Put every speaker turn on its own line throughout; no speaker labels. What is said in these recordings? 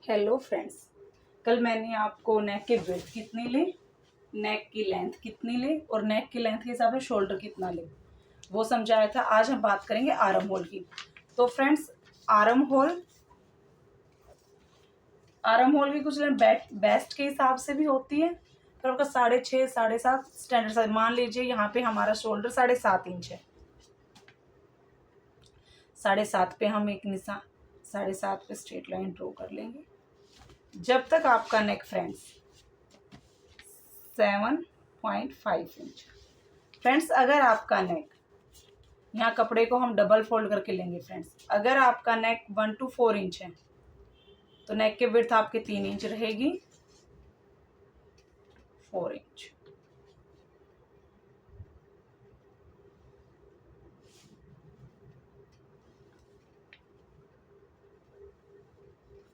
Hello friends, कल मैंने आपको नेक की विड्थ कितनी ले, नेक की लेंथ कितनी ले और नेक की लेंथ के हिसाब से शोल्डर कितना ले वो समझाया था। आज हम बात करेंगे आर्म होल की। तो फ्रेंड्स, आर्म होल की कुछ बेस्ट के हिसाब से भी होती है, पर आपका 6.5 7.5 स्टैंडर्ड साइज। मान लीजिए यहाँ पे हमारा शोल्डर 7.5 इंच है, 7.5 पे हम एक निशान 7.5 पे स्ट्रेट लाइन ड्रॉ कर लेंगे। जब तक आपका नेक फ्रेंड्स 7.5 इंच, फ्रेंड्स अगर आपका नेक, यहाँ कपड़े को हम डबल फोल्ड करके लेंगे फ्रेंड्स, अगर आपका नेक 1 to 4 इंच है तो नेक की विड्थ आपके 3 इंच रहेगी, 4 इंच।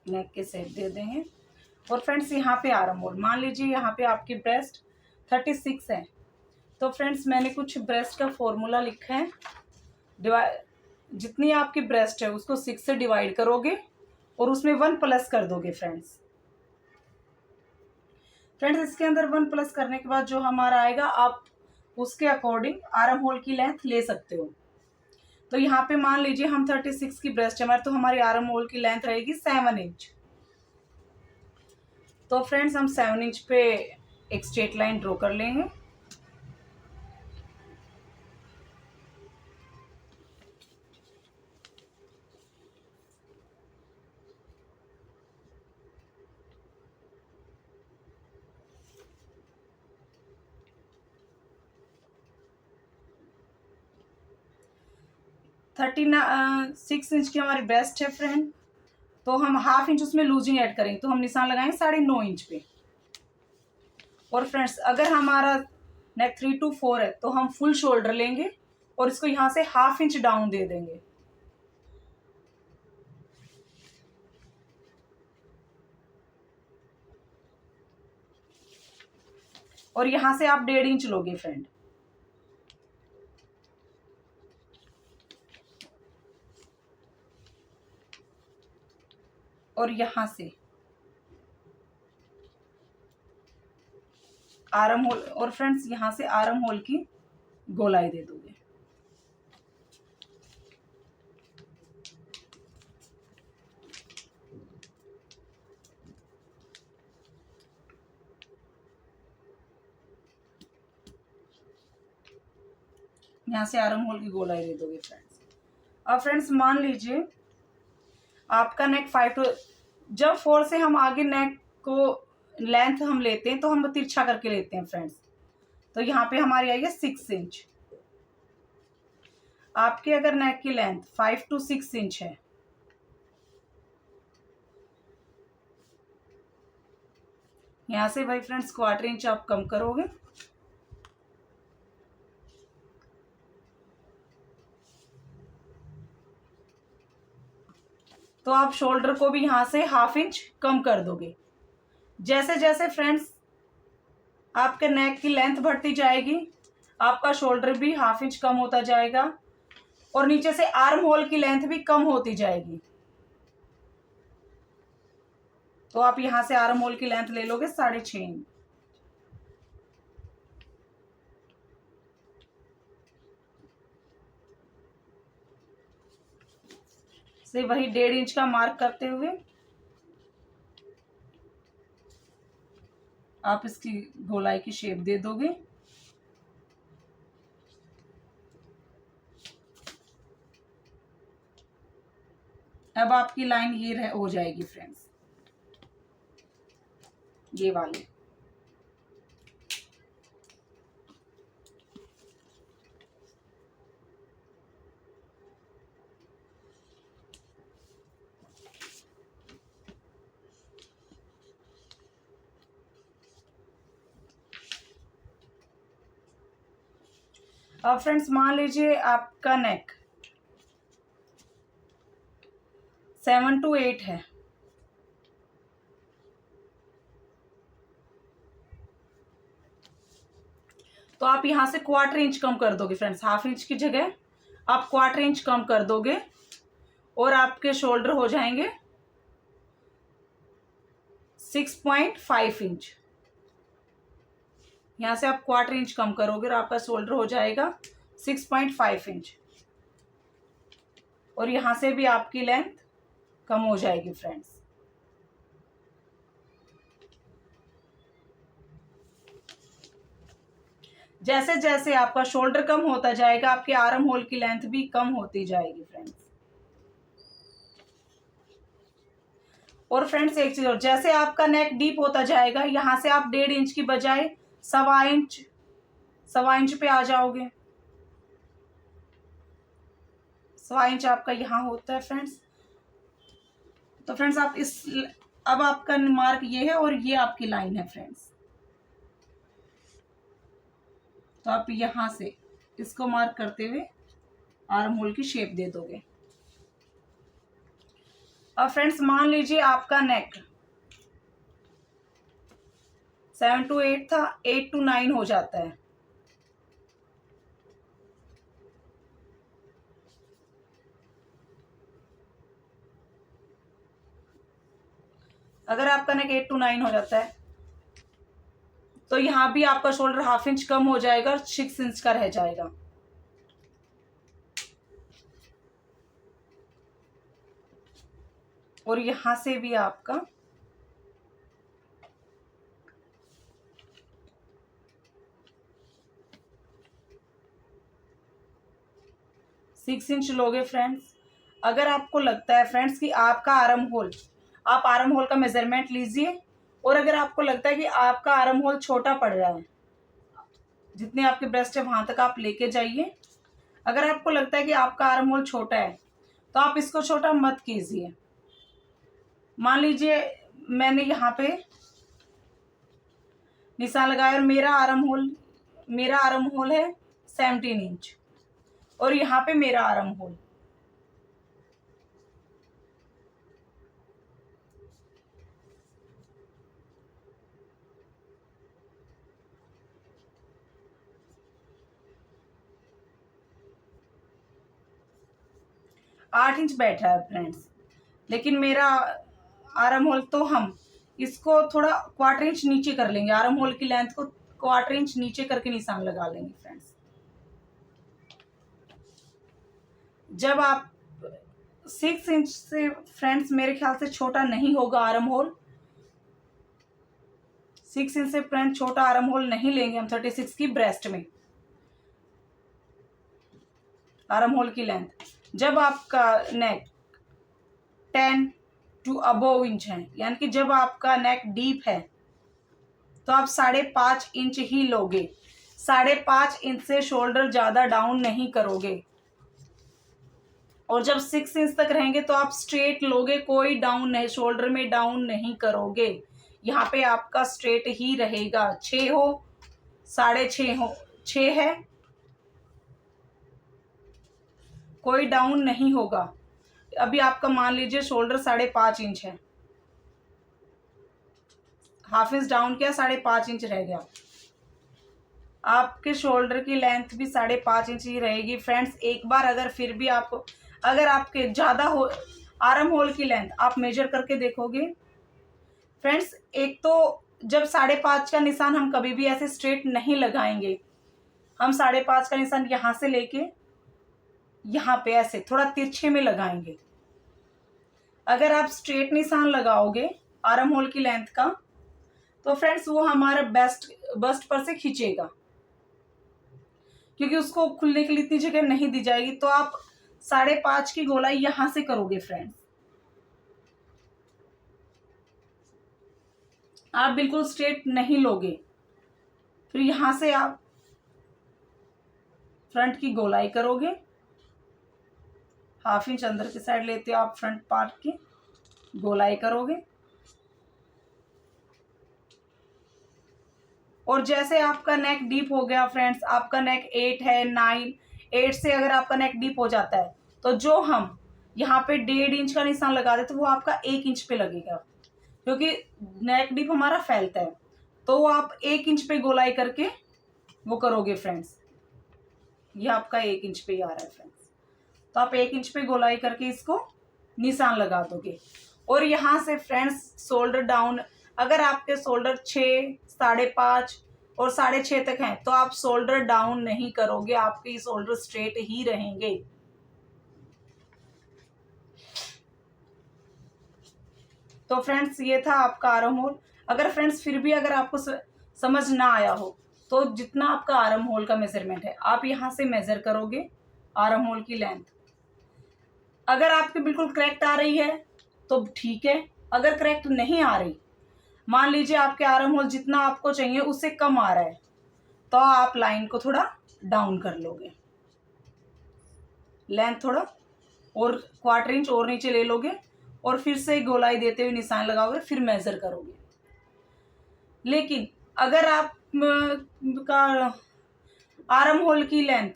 नेक के शेप दे देंगे। और फ्रेंड्स यहाँ पे आर्म होल, मान लीजिए यहाँ पे आपकी ब्रेस्ट 36 है, तो फ्रेंड्स मैंने कुछ ब्रेस्ट का फॉर्मूला लिखा है। जितनी आपकी ब्रेस्ट है उसको 6 से डिवाइड करोगे और उसमें 1 प्लस कर दोगे फ्रेंड्स। इसके अंदर 1 प्लस करने के बाद जो हमारा आएगा, आप उसके अकॉर्डिंग आर्म होल की लेंथ ले सकते हो। तो यहाँ पे मान लीजिए हम 36 की ब्रेस्ट है हमारी, तो हमारी आर्म होल की लेंथ रहेगी 7 इंच। तो फ्रेंड्स हम 7 इंच पे एक स्ट्रेट लाइन ड्रॉ कर लेंगे। थर्टी 6 इंच की हमारी ब्रेस्ट है फ्रेंड, तो हम हाफ इंच उसमें लूजिंग ऐड करेंगे, तो हम निशान लगाएंगे 9.5 इंच पे। और फ्रेंड्स अगर हमारा नेक 3 to 4 है तो हम फुल शोल्डर लेंगे और इसको यहाँ से हाफ इंच डाउन दे देंगे। और यहाँ से आप 1.5 इंच लोगे फ्रेंड। और यहाँ से आर्म होल, और फ्रेंड्स यहाँ से आर्म होल की गोलाई दे दोगे। यहाँ से आर्म होल की गोलाई दे दोगे फ्रेंड्स। अब फ्रेंड्स मान लीजिए आपका नेक 5 to, जब 4 से हम आगे नेक को लेंथ हम लेते हैं तो हम तिरछा करके लेते हैं फ्रेंड्स। तो यहाँ पे हमारी आई है 6 इंच। आपके अगर नेक की लेंथ 5 to 6 इंच है, यहाँ से भाई फ्रेंड्स 1/4 इंच आप कम करोगे। तो आप शोल्डर को भी यहाँ से हाफ इंच कम कर दोगे। जैसे जैसे फ्रेंड्स आपके नेक की लेंथ बढ़ती जाएगी, आपका शोल्डर भी हाफ इंच कम होता जाएगा और नीचे से आर्म होल की लेंथ भी कम होती जाएगी। तो आप यहाँ से आर्म होल की लेंथ ले लोगे 6.5 इंच से, वही 1.5 इंच का मार्क करते हुए आप इसकी गोलाई की शेप दे दोगे। अब आपकी लाइन ये हो जाएगी फ्रेंड्स, ये वाली। अब फ्रेंड्स मान लीजिए आपका नेक 7 to 8 है, तो आप यहाँ से 1/4 इंच कम कर दोगे फ्रेंड्स। हाफ इंच की जगह आप 1/4 इंच कम कर दोगे और आपके शोल्डर हो जाएंगे 6.5 इंच। यहाँ से आप 1/4 इंच कम करोगे और आपका शोल्डर हो जाएगा 6.5 इंच। और यहाँ से भी आपकी लेंथ कम हो जाएगी फ्रेंड्स। जैसे जैसे आपका शोल्डर कम होता जाएगा आपके आर्म होल की लेंथ भी कम होती जाएगी फ्रेंड्स। और फ्रेंड्स एक चीज और, जैसे आपका नेक डीप होता जाएगा यहाँ से आप 1.5 इंच की बजाय 1.25 इंच पे आ जाओगे। 1.25 इंच आपका यहाँ होता है फ्रेंड्स। तो फ्रेंड्स आप अब आपका मार्क ये है और ये आपकी लाइन है फ्रेंड्स। तो आप यहाँ से इसको मार्क करते हुए आर्म होल की शेप दे दोगे। अब फ्रेंड्स मान लीजिए आपका नेक 7 to 8 था, 8 to 9 हो जाता है। अगर आपका नेक 8 to 9 हो जाता है तो यहाँ भी आपका शोल्डर 1/2 इंच कम हो जाएगा और 6 इंच का रह जाएगा। और यहां से भी आपका 6 इंच लोगे फ्रेंड्स। अगर आपको लगता है फ्रेंड्स कि आपका आर्म होल, आप आर्म होल का मेजरमेंट लीजिए। और अगर आपको लगता है कि आपका आर्म होल छोटा पड़ रहा है, जितने आपके ब्रेस्ट है वहां तक आप लेके जाइए। अगर आपको लगता है कि आपका आर्म होल छोटा है तो आप इसको छोटा मत कीजिए। मान लीजिए मैंने यहाँ पे निशान लगाया और मेरा आर्म होल है 17 इंच और यहाँ पे मेरा आर्म होल, आठ इंच बैठा है फ्रेंड्स। लेकिन मेरा आर्म होल, तो हम इसको थोड़ा 1/4 इंच नीचे कर लेंगे। आर्म होल की लेंथ को 1/4 इंच नीचे करके निशान लगा लेंगे फ्रेंड्स। जब आप 6 इंच से फ्रेंड्स मेरे ख्याल से छोटा नहीं होगा आर्म होल। 6 इंच से फ्रेंड छोटा आर्म होल नहीं लेंगे हम 36 की ब्रेस्ट में आर्म होल की लेंथ। जब आपका नेक 10 टू अबोव इंच है, यानी कि जब आपका नेक डीप है तो आप 5.5 इंच ही लोगे। 5.5 इंच से शोल्डर ज्यादा डाउन नहीं करोगे। और जब 6 इंच तक रहेंगे तो आप स्ट्रेट लोगे, कोई डाउन नहीं, शोल्डर में डाउन नहीं करोगे। यहाँ पे आपका स्ट्रेट ही रहेगा। 6 हो, 6.5 हो, 6 है, कोई डाउन नहीं होगा। अभी आपका मान लीजिए शोल्डर 5.5 इंच है, 1/2 इंच डाउन किया, 5.5 इंच रह गया। आपके शोल्डर की लेंथ भी 5.5 इंच ही रहेगी फ्रेंड्स। एक बार अगर फिर भी आपको, अगर आपके ज्यादा हो आर्म होल की लेंथ आप मेजर करके देखोगे फ्रेंड्स। एक तो जब 5.5 का निशान हम कभी भी ऐसे स्ट्रेट नहीं लगाएंगे। हम 5.5 का निशान यहां से लेके यहाँ पे ऐसे थोड़ा तिरछे में लगाएंगे। अगर आप स्ट्रेट निशान लगाओगे आर्म होल की लेंथ का तो फ्रेंड्स वो हमारा बस्ट पर से खींचेगा, क्योंकि उसको खुलने के लिए इतनी जगह नहीं दी जाएगी। तो आप 5.5 की गोलाई यहां से करोगे फ्रेंड्स। आप बिल्कुल स्ट्रेट नहीं लोगे। फिर यहां से आप फ्रंट की गोलाई करोगे, 1/2 इंच अंदर की साइड लेते हो, आप फ्रंट पार्ट की गोलाई करोगे। और जैसे आपका नेक डीप हो गया फ्रेंड्स, आपका नेक 8 है, 9, 8 से अगर आपका नेक डीप हो जाता है तो जो हम यहाँ पे 1.5 इंच का निशान लगा देते तो वो आपका 1 इंच पे लगेगा, क्योंकि नेक डीप हमारा फैलता है। तो वो आप 1 इंच पे गोलाई करके वो करोगे फ्रेंड्स। ये आपका 1 इंच पे ही आ रहा है फ्रेंड्स। तो आप 1 इंच पे गोलाई करके इसको निशान लगा दोगे। और यहाँ से फ्रेंड्स शोल्डर डाउन अगर आपके शोल्डर 6, 5.5 और 6.5 तक हैं तो आप शोल्डर डाउन नहीं करोगे, आपके शोल्डर स्ट्रेट ही रहेंगे। तो फ्रेंड्स ये था आपका आर्म होल। अगर फ्रेंड्स फिर भी अगर आपको समझ ना आया हो तो जितना आपका आर्म होल का मेजरमेंट है आप यहाँ से मेजर करोगे आर्म होल की लेंथ। अगर आपके बिल्कुल करेक्ट आ रही है तो ठीक है, अगर करेक्ट नहीं आ रही, मान लीजिए आपके आर्म होल जितना आपको चाहिए उससे कम आ रहा है, तो आप लाइन को थोड़ा डाउन कर लोगे, लेंथ थोड़ा और 1/4 इंच और नीचे ले लोगे और फिर से गोलाई देते हुए निशान लगाओगे, फिर मेजर करोगे। लेकिन अगर आप का आर्म होल की लेंथ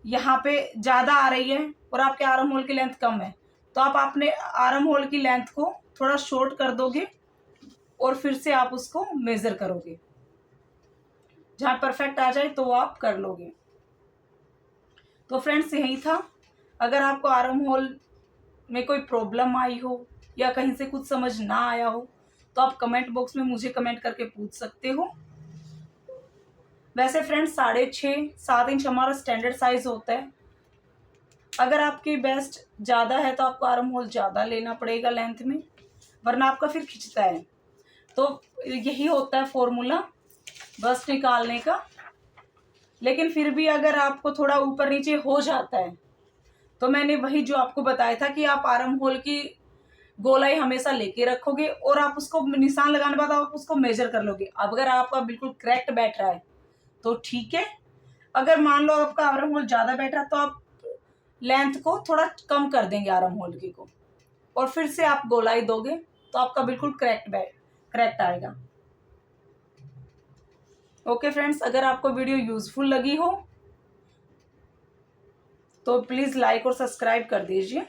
यहाँ पे ज़्यादा आ रही है और आपके आर्म होल की लेंथ कम है, तो आप अपने आर्म होल की लेंथ को थोड़ा शॉर्ट कर दोगे और फिर से आप उसको मेजर करोगे, जहाँ परफेक्ट आ जाए तो वो आप कर लोगे। तो फ्रेंड्स यही था। अगर आपको आर्म होल में कोई प्रॉब्लम आई हो या कहीं से कुछ समझ ना आया हो तो आप कमेंट बॉक्स में मुझे कमेंट करके पूछ सकते हो। वैसे फ्रेंड्स 6.5 7 इंच हमारा स्टैंडर्ड साइज होता है। अगर आपकी बेस्ट ज़्यादा है तो आपको आर्म होल ज़्यादा लेना पड़ेगा लेंथ में, वरना आपका फिर खिंचता है। तो यही होता है फॉर्मूला बस्ट निकालने का। लेकिन फिर भी अगर आपको थोड़ा ऊपर नीचे हो जाता है तो मैंने वही जो आपको बताया था कि आप आर्म होल की गोलाई हमेशा लेके रखोगे और आप उसको निशान लगाने बाद आप उसको मेजर कर लोगे। अब अगर आपका बिल्कुल करेक्ट बैठ रहा है तो ठीक है, अगर मान लो आपका आर्म होल ज़्यादा बैठ रहा है तो आप लेंथ को थोड़ा कम कर देंगे आर्म होल की को, और फिर से आप गोलाई दोगे तो आपका बिल्कुल करेक्ट आएगा। ओके फ्रेंड्स, अगर आपको वीडियो यूजफुल लगी हो तो प्लीज़ लाइक और सब्सक्राइब कर दीजिए।